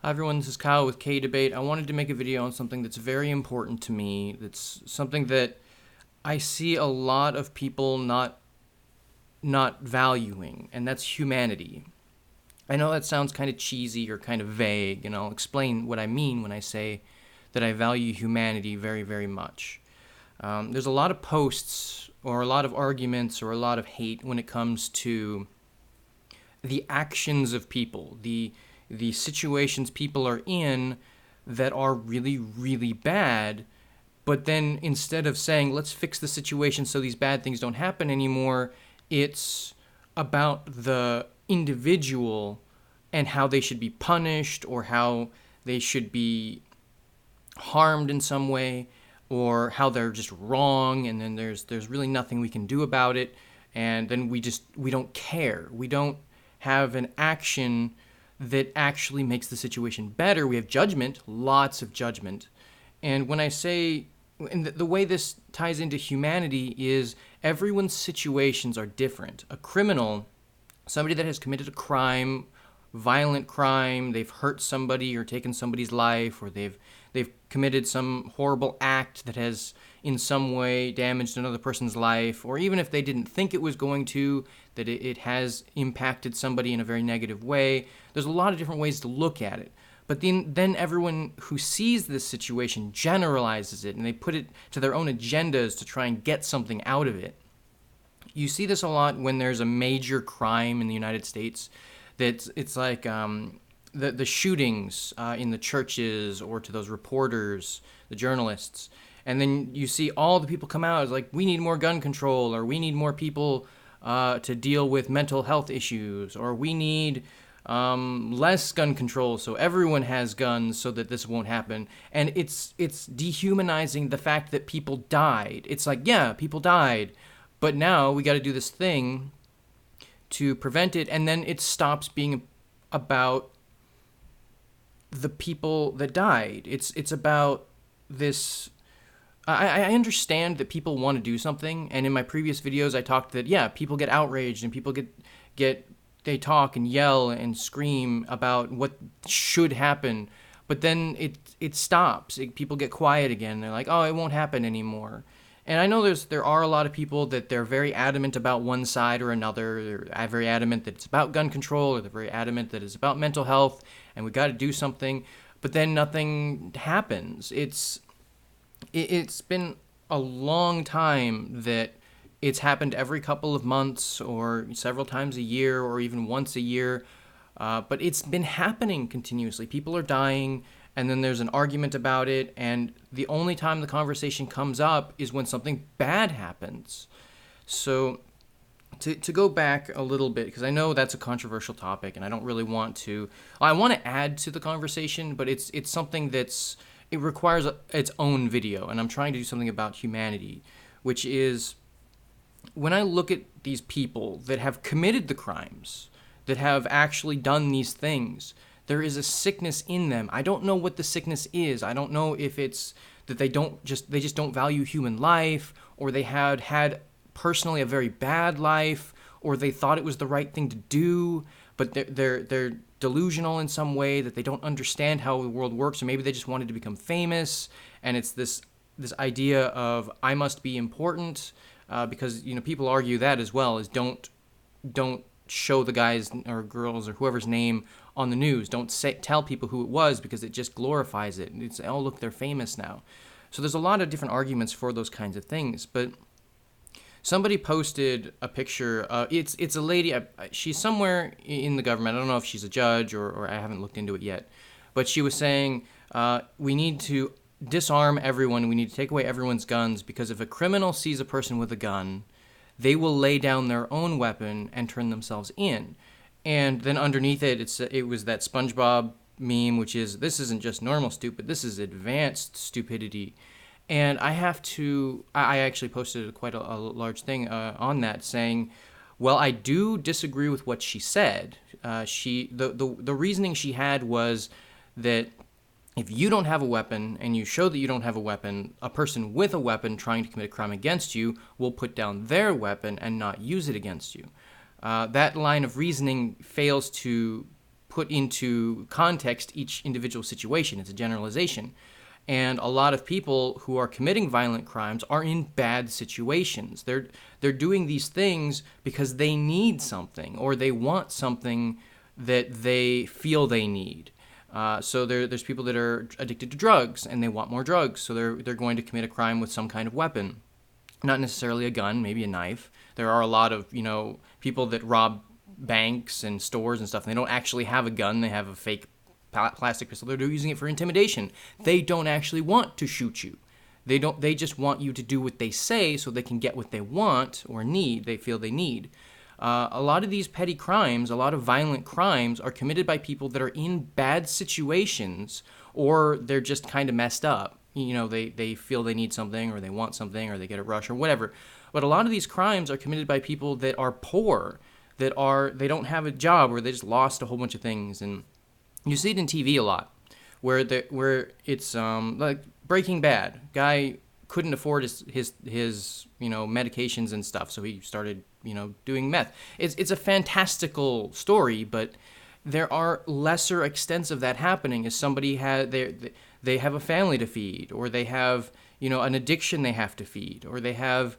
Hi everyone, this is Kyle with kayDbait. I wanted to make a video on something that's very important to me. That's something that I see a lot of people not valuing, and that's humanity. I know that sounds kind of cheesy or kind of vague, and I'll explain what I mean when I say that I value humanity very, very much. There's a lot of posts or a lot of arguments or a lot of hate when it comes to the actions of people, the situations people are in that are really, really bad. But then instead of saying, let's fix the situation so these bad things don't happen anymore, it's about the individual and how they should be punished or how they should be harmed in some way or how they're just wrong, and then there's really nothing we can do about it, and then we don't care. We don't have an action that actually makes the situation better. We have judgment, lots of judgment. And when I say, and the way this ties into humanity is everyone's situations are different. A criminal, somebody that has committed a crime, violent crime, they've hurt somebody or taken somebody's life, or they've committed some horrible act that has in some way damaged another person's life, or even if they didn't think it was going to, that it has impacted somebody in a very negative way. There's a lot of different ways to look at it. But then everyone who sees this situation generalizes it, and they put it to their own agendas to try and get something out of it. You see this a lot when there's a major crime in the United States. It's like the shootings in the churches, or to those reporters, the journalists. And then you see all the people come out as like, we need more gun control, or we need more people to deal with mental health issues, or we need less gun control so everyone has guns so that this won't happen. And it's dehumanizing the fact that people died. It's like, yeah, people died, but now we got to do this thing to prevent it, and then it stops being about the people that died. It's about this. I understand that people want to do something, and in my previous videos I talked that, yeah, people get outraged and people they talk and yell and scream about what should happen, but then it stops. People get quiet again. They're like, oh, it won't happen anymore. And I know there are a lot of people that they're very adamant about one side or another. They're very adamant that it's about gun control, or they're very adamant that it's about mental health, and we got to do something, but then nothing happens. It's been a long time that it's happened every couple of months or several times a year or even once a year, but it's been happening continuously. People are dying, and then there's an argument about it, and the only time the conversation comes up is when something bad happens. So to go back a little bit, because I know that's a controversial topic, and I don't really want to. I want to add to the conversation, but it's something it requires its own video, and I'm trying to do something about humanity, which is when I look at these people that have committed the crimes, that have actually done these things, there is a sickness in them. I don't know what the sickness is. I don't know if it's that they just don't value human life, or they had personally a very bad life, or they thought it was the right thing to do, but they're delusional in some way, that they don't understand how the world works, or maybe they just wanted to become famous, and it's this idea of I must be important, because people argue that as well, is don't show the guys or girls or whoever's name on the news. Don't tell people who it was, because it just glorifies it. It's, oh, look, they're famous now. So there's a lot of different arguments for those kinds of things. But somebody posted a picture. It's a lady. She's somewhere in the government. I don't know if she's a judge or I haven't looked into it yet. But she was saying we need to disarm everyone. We need to take away everyone's guns, because if a criminal sees a person with a gun, they will lay down their own weapon and turn themselves in. And then underneath it was that SpongeBob meme, which is, this isn't just normal stupid, this is advanced stupidity. And I actually posted quite a large thing on that, saying, well, I do disagree with what she said. The reasoning she had was that if you don't have a weapon and you show that you don't have a weapon, a person with a weapon trying to commit a crime against you will put down their weapon and not use it against you. That line of reasoning fails to put into context each individual situation. It's a generalization. And a lot of people who are committing violent crimes are in bad situations. They're doing these things because they need something, or they want something that they feel they need. So there's people that are addicted to drugs and they want more drugs, so they're going to commit a crime with some kind of weapon. Not necessarily a gun, maybe a knife. There are a lot of, people that rob banks and stores and stuff, and they don't actually have a gun. They have a fake plastic pistol. They're using it for intimidation. They don't actually want to shoot you. They just want you to do what they say so they can get what they want or need, they feel they need. A lot of these petty crimes, a lot of violent crimes are committed by people that are in bad situations, or they're just kind of messed up. They feel they need something, or they want something, or they get a rush or whatever. But a lot of these crimes are committed by people that are poor, they don't have a job, or they just lost a whole bunch of things. And you see it in TV a lot, where it's like Breaking Bad. Guy couldn't afford his medications and stuff, so he started doing meth. It's a fantastical story, but there are lesser extents of that happening. As somebody they have a family to feed, or they have an addiction they have to feed, or they have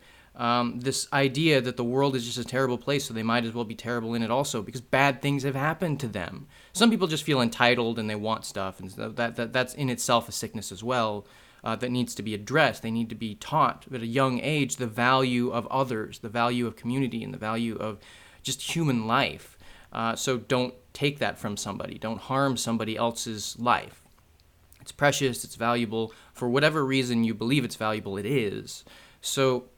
this idea that the world is just a terrible place, so they might as well be terrible in it also, because bad things have happened to them. Some people just feel entitled and they want stuff, and so that's in itself a sickness as well, that needs to be addressed. They need to be taught at a young age the value of others, the value of community, and the value of just human life. So don't take that from somebody. Don't harm somebody else's life. It's precious, it's valuable. For whatever reason you believe it's valuable, it is. So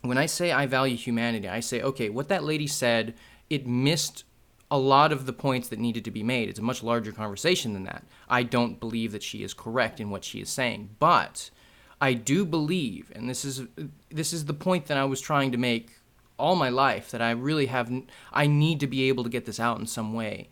when I say I value humanity, I say, okay, what that lady said, it missed a lot of the points that needed to be made. It's a much larger conversation than that. I don't believe that she is correct in what she is saying, but I do believe, and this is the point that I was trying to make all my life, that I need to be able to get this out in some way,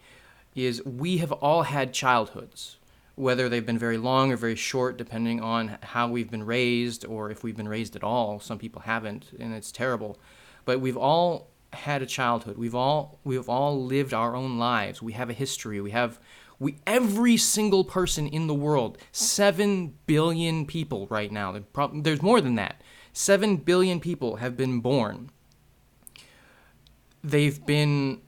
is we have all had childhoods, whether they've been very long or very short, depending on how we've been raised, or if we've been raised at all. Some people haven't, and it's terrible. But we've all had a childhood. We've all lived our own lives. We have a history. Every single person in the world, 7 billion people right now, there's more than that. 7 billion people have been born. They've been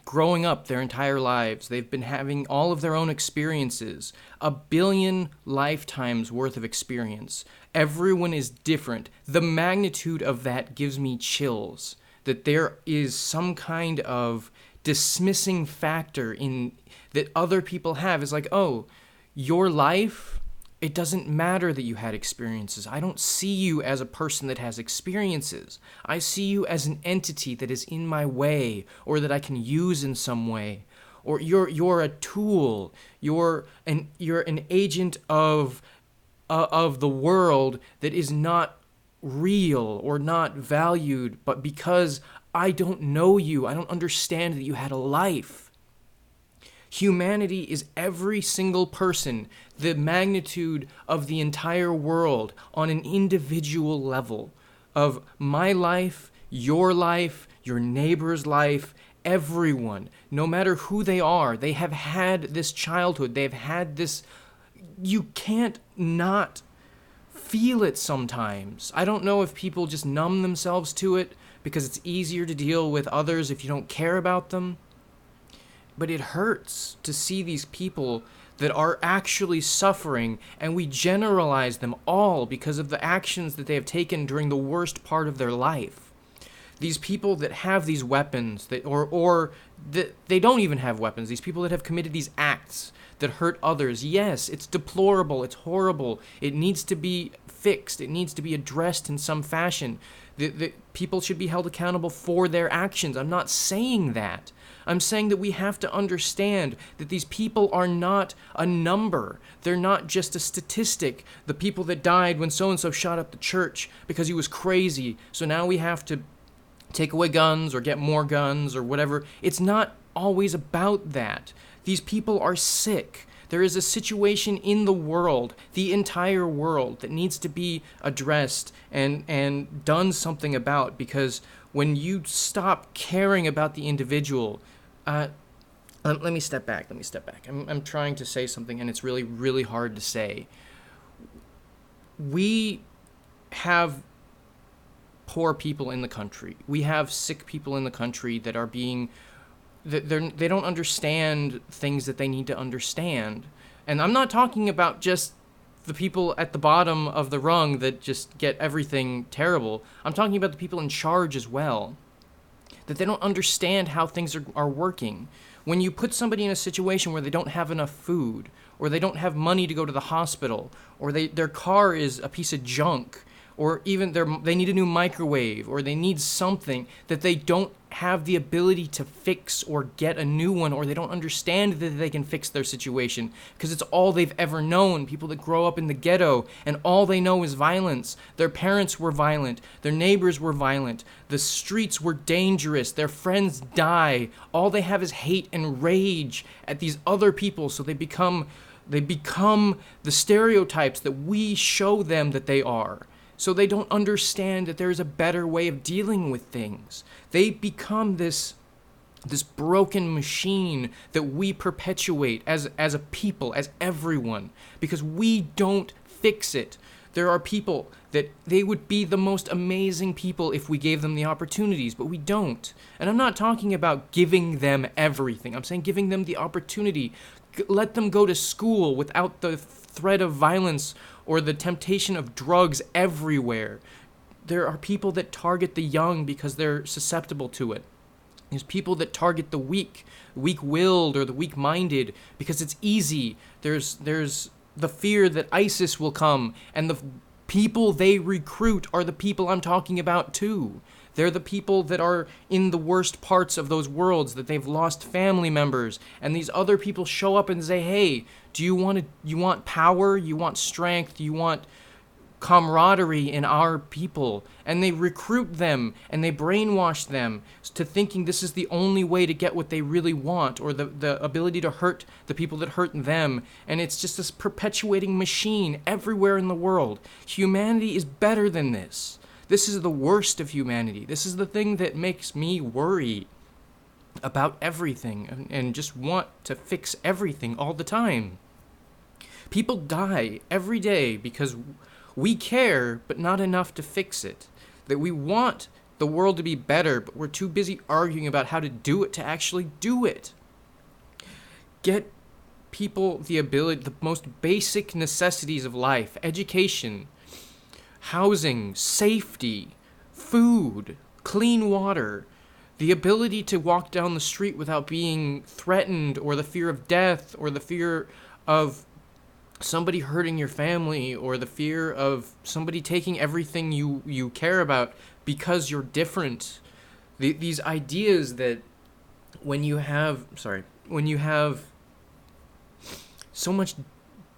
growing up their entire lives. They've been having all of their own experiences. 1 billion lifetimes worth of experience. Everyone is different. The magnitude of that gives me chills. That there is some kind of dismissing factor in that other people have. Is like, oh, your life, it doesn't matter that you had experiences. I don't see you as a person that has experiences. I see you as an entity that is in my way, or that I can use in some way. Or you're a tool. You're an agent of the world that is not real or not valued, but because I don't know you, I don't understand that you had a life. Humanity is every single person, the magnitude of the entire world on an individual level of my life, your neighbor's life, everyone, no matter who they are, they have had this childhood, they've had this, you can't not feel it sometimes. I don't know if people just numb themselves to it because it's easier to deal with others if you don't care about them. But it hurts to see these people that are actually suffering, and we generalize them all because of the actions that they have taken during the worst part of their life. These people that have these weapons, or they don't even have weapons, these people that have committed these acts that hurt others, yes, it's deplorable, it's horrible, it needs to be fixed, it needs to be addressed in some fashion. The people should be held accountable for their actions. I'm not saying that. I'm saying that we have to understand that these people are not a number. They're not just a statistic. The people that died when so-and-so shot up the church because he was crazy, so now we have to take away guns or get more guns or whatever. It's not always about that. These people are sick. There is a situation in the world, the entire world, that needs to be addressed and done something about, because when you stop caring about the individual, Let me step back. I'm trying to say something, and it's really, really hard to say. We have poor people in the country. We have sick people in the country that are being, they don't understand things that they need to understand. And I'm not talking about just the people at the bottom of the rung that just get everything terrible. I'm talking about the people in charge as well, that they don't understand how things are working. When you put somebody in a situation where they don't have enough food, or they don't have money to go to the hospital, or their car is a piece of junk, or even they need a new microwave, or they need something that they don't have the ability to fix or get a new one, or they don't understand that they can fix their situation because it's all they've ever known. People that grow up in the ghetto and all they know is violence. Their parents were violent, their neighbors were violent, the streets were dangerous, their friends die. All they have is hate and rage at these other people, so they become the stereotypes that we show them that they are. So they don't understand that there is a better way of dealing with things. They become this broken machine that we perpetuate as a people, as everyone, because we don't fix it. There are people that they would be the most amazing people if we gave them the opportunities, but we don't. And I'm not talking about giving them everything. I'm saying giving them the opportunity. Let them go to school without the threat of violence or the temptation of drugs everywhere. There are people that target the young because they're susceptible to it. There's people that target the weak-willed or the weak-minded because it's easy. There's the fear that ISIS will come, and the people they recruit are the people I'm talking about too. They're the people that are in the worst parts of those worlds, that they've lost family members, and these other people show up and say, hey, you want power, you want strength, you want camaraderie in our people, and they recruit them and they brainwash them to thinking this is the only way to get what they really want, or the ability to hurt the people that hurt them. And it's just this perpetuating machine everywhere in the world. Humanity is better than this. This is the worst of humanity. This is the thing that makes me worry about everything and just want to fix everything all the time. People die every day because we care, but not enough to fix it. That we want the world to be better, but we're too busy arguing about how to do it to actually do it. Get people the ability, the most basic necessities of life: education, housing, safety, food, clean water, the ability to walk down the street without being threatened, or the fear of death, or the fear of somebody hurting your family, or the fear of somebody taking everything you care about because you're different. These ideas that when you have so much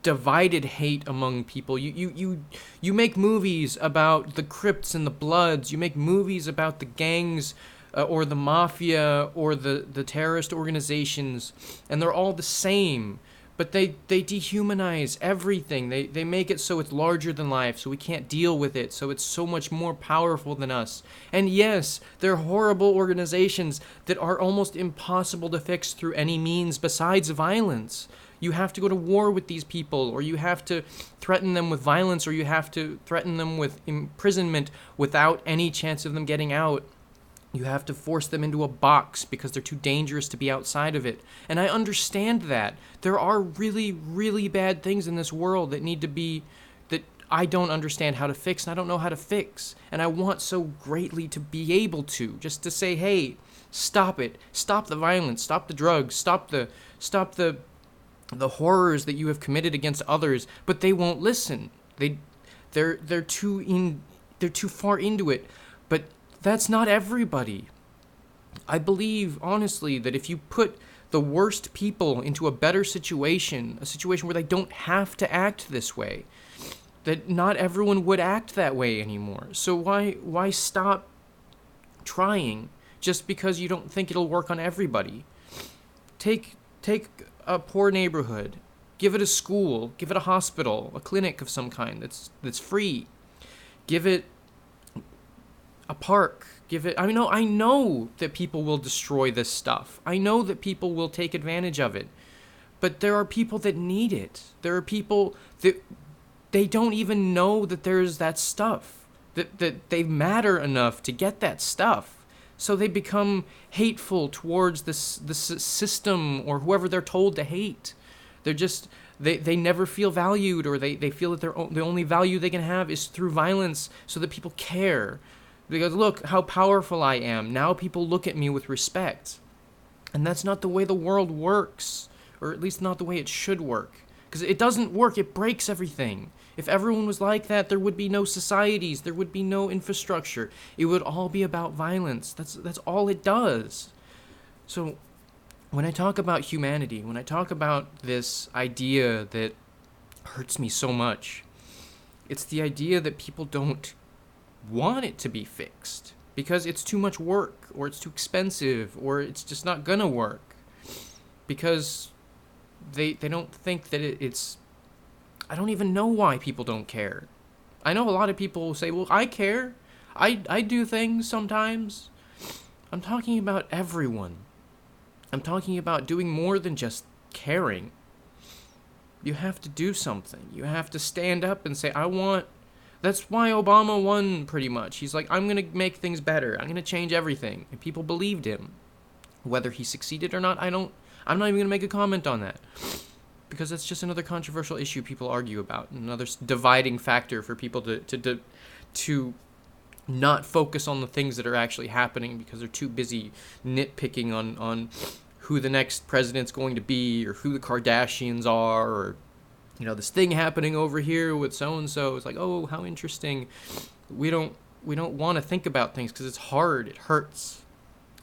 divided hate among people, you make movies about the Crips and the Bloods, you make movies about the gangs or the mafia or the terrorist organizations, and they're all the same. But they dehumanize everything. They make it so it's larger than life, so we can't deal with it, so it's so much more powerful than us. And yes, they're horrible organizations that are almost impossible to fix through any means besides violence. You have to go to war with these people, or you have to threaten them with violence, or you have to threaten them with imprisonment without any chance of them getting out. You have to force them into a box because they're too dangerous to be outside of it. And I understand that. There are really, really bad things in this world that I don't understand how to fix, and I don't know how to fix. And I want so greatly to be able to, just to say, hey, stop it. Stop the violence. Stop the drugs. Stop the horrors that you have committed against others. But they won't listen. They're too far into it. But that's not everybody. I believe, honestly, that if you put the worst people into a better situation, a situation where they don't have to act this way, that not everyone would act that way anymore. So why stop trying just because you don't think it'll work on everybody? Take a poor neighborhood, give it a school, give it a hospital, a clinic of some kind that's free. Give it a park, Give it. I know that people will destroy this stuff. I know that people will take advantage of it. But there are people that need it. There are people that they don't even know that there's that stuff. That they matter enough to get that stuff. So they become hateful towards this system or whoever they're told to hate. They're just they never feel valued, or they feel that the only value they can have is through violence, so that people care. Because look how powerful I am. Now people look at me with respect. And that's not the way the world works. Or at least not the way it should work. Because it doesn't work. It breaks everything. If everyone was like that, there would be no societies. There would be no infrastructure. It would all be about violence. That's all it does. So when I talk about humanity, when I talk about this idea that hurts me so much, it's the idea that people don't want it to be fixed because it's too much work, or it's too expensive, or it's just not gonna work, because they don't think that it's I don't even know why people don't care. I know a lot of people say, well, I care, I do things sometimes. I'm talking about everyone. I'm talking about doing more than just caring. You have to do something. You have to stand up and say, that's why Obama won, pretty much. He's like, I'm going to make things better. I'm going to change everything. And people believed him. Whether he succeeded or not, I'm not even going to make a comment on that. Because that's just another controversial issue people argue about. Another dividing factor for people to not focus on the things that are actually happening because they're too busy nitpicking on who the next president's going to be, or who the Kardashians are, or this thing happening over here with so-and-so. It's like, oh, how interesting. We don't want to think about things because it's hard. It hurts.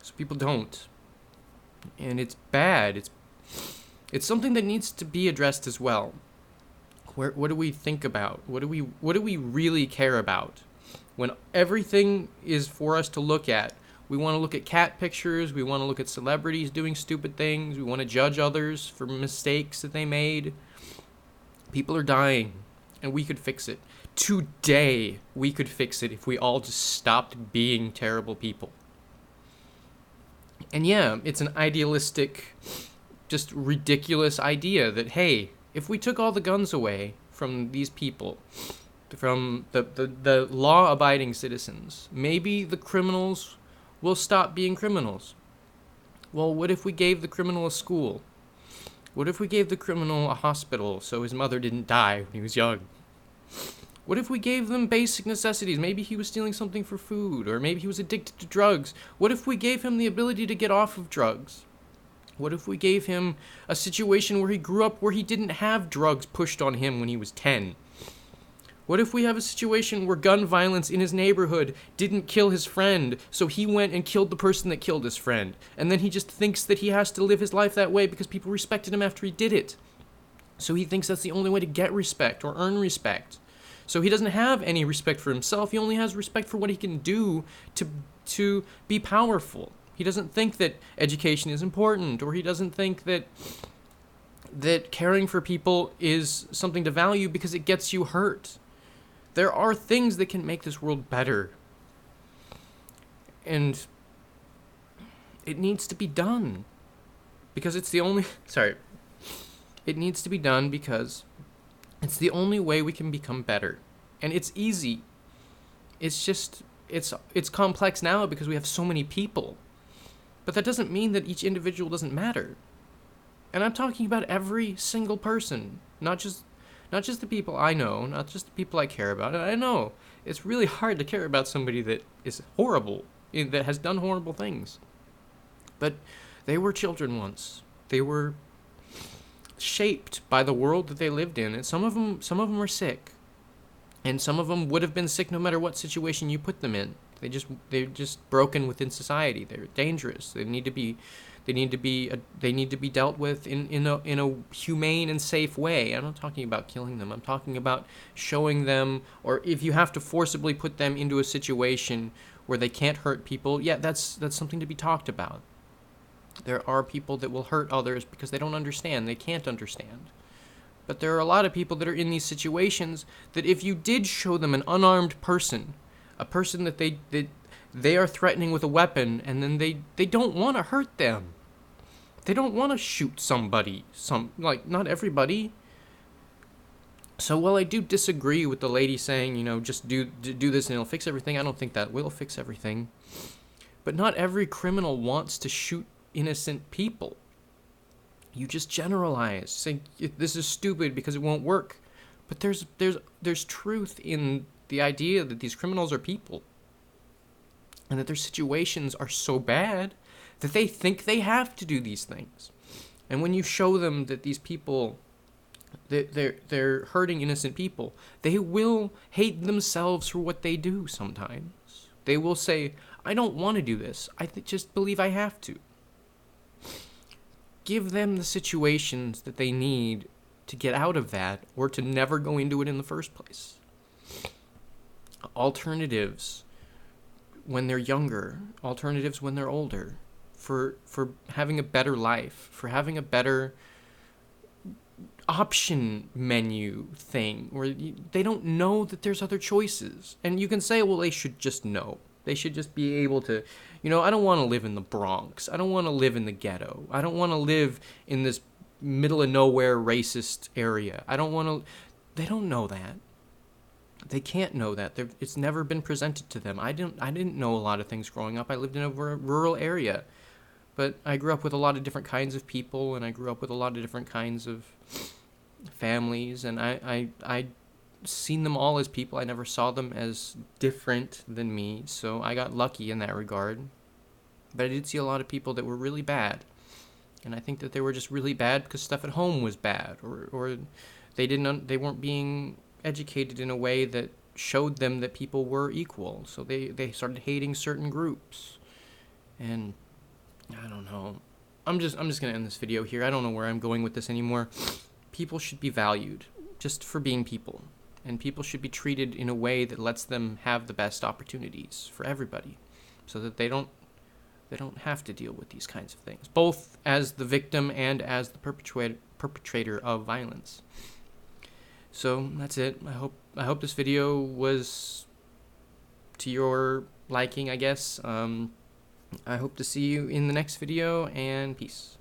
So people don't. And it's bad. It's something that needs to be addressed as well. What do we think about? What do we really care about? When everything is for us to look at, we want to look at cat pictures, we want to look at celebrities doing stupid things, we want to judge others for mistakes that they made. People are dying, and we could fix it. Today, we could fix it if we all just stopped being terrible people. And yeah, it's an idealistic, just ridiculous idea that, hey, if we took all the guns away from these people, from the law-abiding citizens, maybe the criminals will stop being criminals. Well, what if we gave the criminal a school? What if we gave the criminal a hospital so his mother didn't die when he was young? What if we gave them basic necessities? Maybe he was stealing something for food, or maybe he was addicted to drugs. What if we gave him the ability to get off of drugs? What if we gave him a situation where he grew up where he didn't have drugs pushed on him when he was 10? What if we have a situation where gun violence in his neighborhood didn't kill his friend, so he went and killed the person that killed his friend, and then he just thinks that he has to live his life that way because people respected him after he did it. So he thinks that's the only way to get respect or earn respect. So he doesn't have any respect for himself, he only has respect for what he can do to be powerful. He doesn't think that education is important, or he doesn't think that caring for people is something to value because it gets you hurt. There are things that can make this world better. And it needs to be done. Because it's the only... It needs to be done because it's the only way we can become better. And it's easy. It's just... It's complex now because we have so many people. But that doesn't mean that each individual doesn't matter. And I'm talking about every single person. Not just the people I know, not just the people I care about. And I know it's really hard to care about somebody that is horrible, that has done horrible things. But they were children once. They were shaped by the world that they lived in, and some of them were sick, and some of them would have been sick no matter what situation you put them in. They're just broken within society. They're dangerous. They need to be dealt with in a humane and safe way. I'm not talking about killing them. I'm talking about showing them, or if you have to forcibly put them into a situation where they can't hurt people, yeah, that's something to be talked about. There are people that will hurt others because they don't understand. They can't understand. But there are a lot of people that are in these situations that if you did show them an unarmed person, a person that they are threatening with a weapon, and then they don't want to hurt them. They don't want to shoot somebody. Not everybody. So while I do disagree with the lady saying, just do this and it'll fix everything, I don't think that will fix everything. But not every criminal wants to shoot innocent people. You just generalize, saying this is stupid because it won't work. But there's truth in the idea that these criminals are people, and that their situations are so bad that they think they have to do these things. And when you show them that these people, they're hurting innocent people, they will hate themselves for what they do sometimes. They will say, I don't want to do this. I just believe I have to. Give them the situations that they need to get out of that, or to never go into it in the first place. Alternatives when they're younger, alternatives when they're older, for having a better life, for having a better option menu thing, where they don't know that there's other choices. And you can say, well, they should just know. They should just be able to, I don't want to live in the Bronx. I don't want to live in the ghetto. I don't want to live in this middle of nowhere racist area. I don't want to. They don't know that. They can't know that. It's never been presented to them. I didn't know a lot of things growing up. I lived in a rural area, but I grew up with a lot of different kinds of people, and I grew up with a lot of different kinds of families, and I seen them all as people. I never saw them as different than me, so I got lucky in that regard. But I did see a lot of people that were really bad, and I think that they were just really bad because stuff at home was bad, or they weren't being educated in a way that showed them that people were equal. So they started hating certain groups, and I don't know. I'm just gonna end this video here. I don't know where I'm going with this anymore. People should be valued just for being people, and people should be treated in a way that lets them have the best opportunities for everybody, so that they don't have to deal with these kinds of things, both as the victim and as the perpetrator of violence. So that's it. I hope this video was to your liking, I guess. I hope to see you in the next video, and peace.